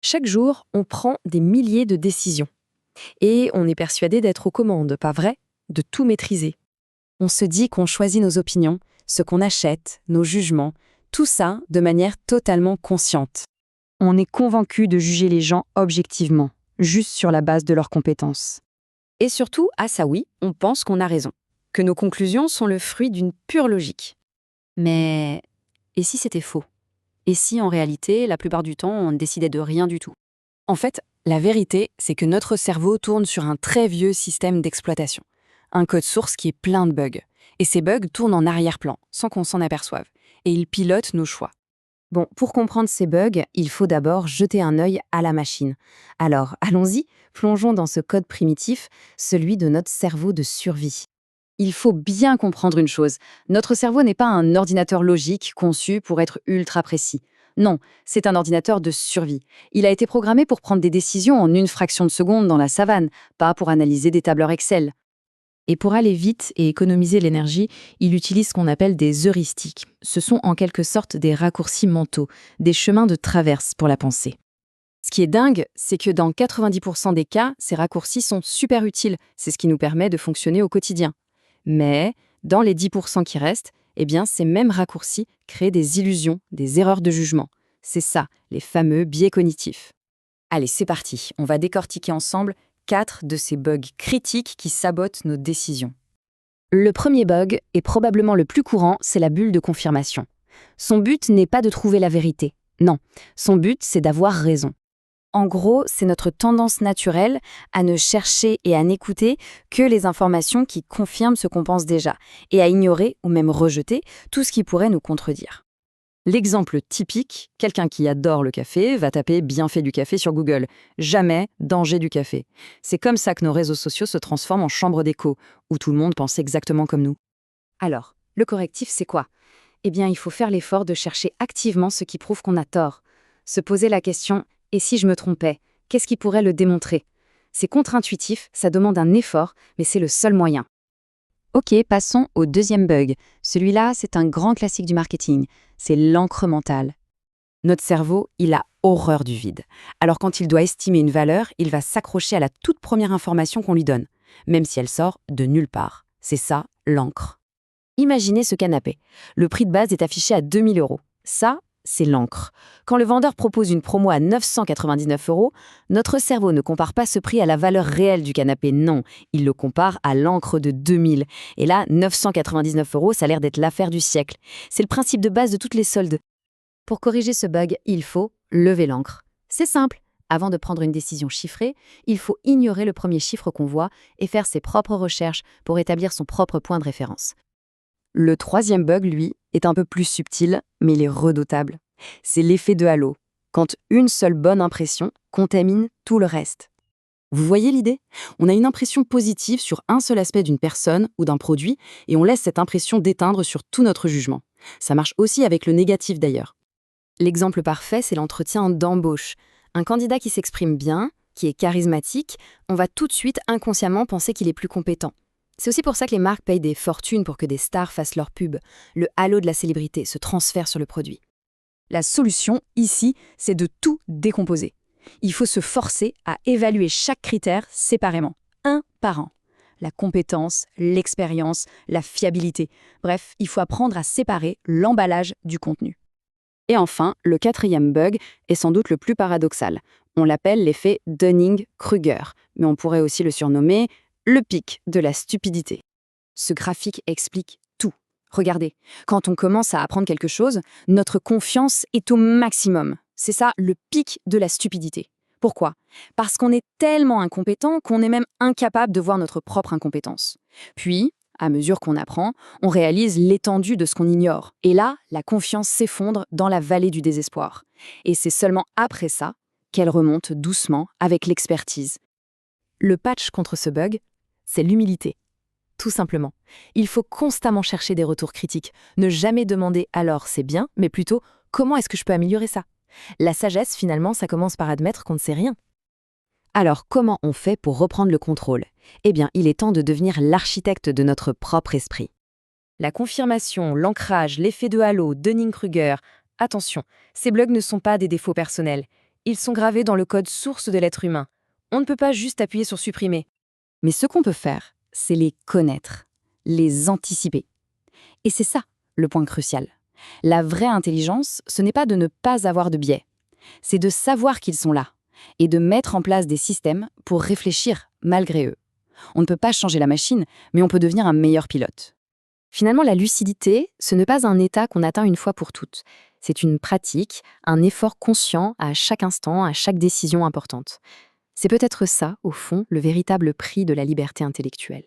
Chaque jour, on prend des milliers de décisions. Et on est persuadé d'être aux commandes, pas vrai? De tout maîtriser. On se dit qu'on choisit nos opinions, ce qu'on achète, nos jugements, tout ça de manière totalement consciente. On est convaincu de juger les gens objectivement, juste sur la base de leurs compétences. Et surtout, à ça oui, on pense qu'on a raison. Que nos conclusions sont le fruit d'une pure logique. Mais et si c'était faux? Et si en réalité, la plupart du temps, on ne décidait de rien du tout? En fait, la vérité, c'est que notre cerveau tourne sur un très vieux système d'exploitation. Un code source qui est plein de bugs. Et ces bugs tournent en arrière-plan, sans qu'on s'en aperçoive. Et ils pilotent nos choix. Bon, pour comprendre ces bugs, il faut d'abord jeter un œil à la machine. Alors, allons-y, plongeons dans ce code primitif, celui de notre cerveau de survie. Il faut bien comprendre une chose, notre cerveau n'est pas un ordinateur logique conçu pour être ultra précis. Non, c'est un ordinateur de survie. Il a été programmé pour prendre des décisions en une fraction de seconde dans la savane, pas pour analyser des tableurs Excel. Et pour aller vite et économiser l'énergie, il utilise ce qu'on appelle des heuristiques. Ce sont en quelque sorte des raccourcis mentaux, des chemins de traverse pour la pensée. Ce qui est dingue, c'est que dans 90% des cas, ces raccourcis sont super utiles. C'est ce qui nous permet de fonctionner au quotidien. Mais dans les 10% qui restent, eh bien, ces mêmes raccourcis créent des illusions, des erreurs de jugement. C'est ça, les fameux biais cognitifs. Allez, c'est parti. On va décortiquer ensemble 4 de ces bugs critiques qui sabotent nos décisions. Le premier bug, et probablement le plus courant, c'est la bulle de confirmation. Son but n'est pas de trouver la vérité. Non, son but, c'est d'avoir raison. En gros, c'est notre tendance naturelle à ne chercher et à n'écouter que les informations qui confirment ce qu'on pense déjà, et à ignorer ou même rejeter tout ce qui pourrait nous contredire. L'exemple typique, quelqu'un qui adore le café va taper bienfait du café sur Google. Jamais danger du café. C'est comme ça que nos réseaux sociaux se transforment en chambre d'écho, où tout le monde pense exactement comme nous. Alors, le correctif, c'est quoi? Eh bien, il faut faire l'effort de chercher activement ce qui prouve qu'on a tort. Se poser la question « et si je me trompais? Qu'est-ce qui pourrait le démontrer ?» C'est contre-intuitif, ça demande un effort, mais c'est le seul moyen. Ok, passons au deuxième bug. Celui-là, c'est un grand classique du marketing. C'est l'encre mentale. Notre cerveau, il a horreur du vide. Alors quand il doit estimer une valeur, il va s'accrocher à la toute première information qu'on lui donne, même si elle sort de nulle part. C'est ça, l'encre. Imaginez ce canapé. Le prix de base est affiché à 2 000 €. Ça, c'est l'encre. Quand le vendeur propose une promo à 999 €, notre cerveau ne compare pas ce prix à la valeur réelle du canapé, non. Il le compare à l'encre de 2000. Et là, 999 €, ça a l'air d'être l'affaire du siècle. C'est le principe de base de toutes les soldes. Pour corriger ce bug, il faut lever l'encre. C'est simple. Avant de prendre une décision chiffrée, il faut ignorer le premier chiffre qu'on voit et faire ses propres recherches pour établir son propre point de référence. Le troisième bug, lui, est un peu plus subtil, mais il est redoutable. C'est l'effet de halo, quand une seule bonne impression contamine tout le reste. Vous voyez l'idée? On a une impression positive sur un seul aspect d'une personne ou d'un produit, et on laisse cette impression déteindre sur tout notre jugement. Ça marche aussi avec le négatif d'ailleurs. L'exemple parfait, c'est l'entretien d'embauche. Un candidat qui s'exprime bien, qui est charismatique, on va tout de suite inconsciemment penser qu'il est plus compétent. C'est aussi pour ça que les marques payent des fortunes pour que des stars fassent leur pub. Le halo de la célébrité se transfère sur le produit. La solution, ici, c'est de tout décomposer. Il faut se forcer à évaluer chaque critère séparément, un par un. La compétence, l'expérience, la fiabilité. Bref, il faut apprendre à séparer l'emballage du contenu. Et enfin, le quatrième bug est sans doute le plus paradoxal. On l'appelle l'effet Dunning-Kruger, mais on pourrait aussi le surnommer le pic de la stupidité. Ce graphique explique tout. Regardez, quand on commence à apprendre quelque chose, notre confiance est au maximum. C'est ça, le pic de la stupidité. Pourquoi? Parce qu'on est tellement incompétent qu'on est même incapable de voir notre propre incompétence. Puis, à mesure qu'on apprend, on réalise l'étendue de ce qu'on ignore. Et là, la confiance s'effondre dans la vallée du désespoir. Et c'est seulement après ça qu'elle remonte doucement avec l'expertise. Le patch contre ce bug, c'est l'humilité. Tout simplement. Il faut constamment chercher des retours critiques. Ne jamais demander « alors c'est bien », mais plutôt « comment est-ce que je peux améliorer ça ?» La sagesse, finalement, ça commence par admettre qu'on ne sait rien. Alors, comment on fait pour reprendre le contrôle? Eh bien, il est temps de devenir l'architecte de notre propre esprit. La confirmation, l'ancrage, l'effet de halo, Dunning-Kruger, attention, ces bugs ne sont pas des défauts personnels. Ils sont gravés dans le code source de l'être humain. On ne peut pas juste appuyer sur supprimer. Mais ce qu'on peut faire, c'est les connaître, les anticiper. Et c'est ça, le point crucial. La vraie intelligence, ce n'est pas de ne pas avoir de biais. C'est de savoir qu'ils sont là et de mettre en place des systèmes pour réfléchir malgré eux. On ne peut pas changer la machine, mais on peut devenir un meilleur pilote. Finalement, la lucidité, ce n'est pas un état qu'on atteint une fois pour toutes. C'est une pratique, un effort conscient à chaque instant, à chaque décision importante. C'est peut-être ça, au fond, le véritable prix de la liberté intellectuelle.